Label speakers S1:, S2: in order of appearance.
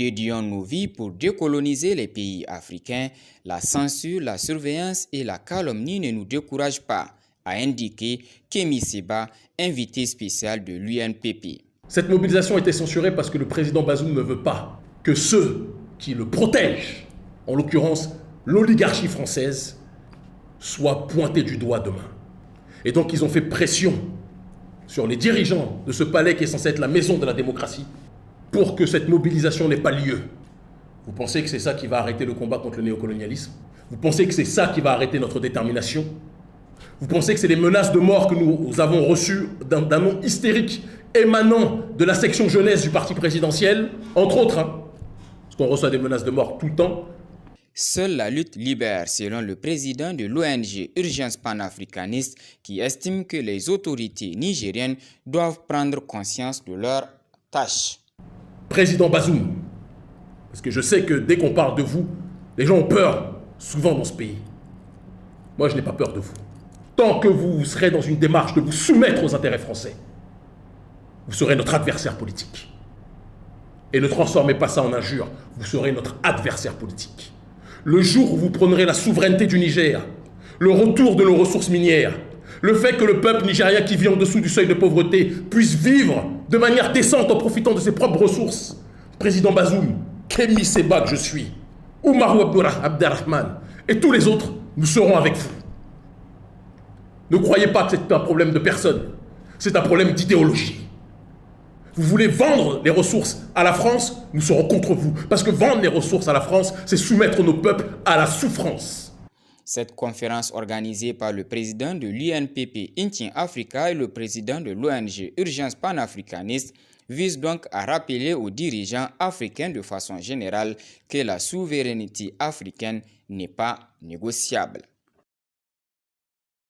S1: dédions nos vies pour décoloniser les pays africains, la censure, la surveillance et la calomnie ne nous découragent pas, a indiqué Kémy Séba, invité spécial de l'UNPP.
S2: Cette mobilisation a été censurée parce que le président Bazoum ne veut pas que ceux qui le protègent, en l'occurrence l'oligarchie française, soient pointés du doigt demain. Et donc ils ont fait pression sur les dirigeants de ce palais qui est censé être la maison de la démocratie pour que cette mobilisation n'ait pas lieu. Vous pensez que c'est ça qui va arrêter le combat contre le néocolonialisme? Vous pensez que c'est ça qui va arrêter notre détermination? Vous pensez que c'est les menaces de mort que nous avons reçues d'un nom hystérique émanant de la section jeunesse du parti présidentiel, entre autres, parce qu'on reçoit des menaces de mort tout le temps?
S1: Seule la lutte libère, selon le président de l'ONG Urgence panafricaniste, qui estime que les autorités nigériennes doivent prendre conscience de leurs tâches.
S2: Président Bazoum, parce que je sais que dès qu'on parle de vous, les gens ont peur, souvent dans ce pays. Moi, je n'ai pas peur de vous. Tant que vous serez dans une démarche de vous soumettre aux intérêts français, vous serez notre adversaire politique. Et ne transformez pas ça en injure, vous serez notre adversaire politique. Le jour où vous prendrez la souveraineté du Niger, le retour de nos ressources minières, le fait que le peuple nigérien qui vit en dessous du seuil de pauvreté puisse vivre de manière décente en profitant de ses propres ressources, président Bazoum, Kémy Séba que je suis, Oumarou Abderrahman et tous les autres, nous serons avec vous. Ne croyez pas que c'est un problème de personne, c'est un problème d'idéologie. Vous voulez vendre les ressources à la France, nous serons contre vous. Parce que vendre les ressources à la France, c'est soumettre nos peuples à la souffrance.
S1: Cette conférence organisée par le président de l'UNPP Intien Africa et le président de l'ONG Urgence panafricaniste vise donc à rappeler aux dirigeants africains de façon générale que la souveraineté africaine n'est pas négociable.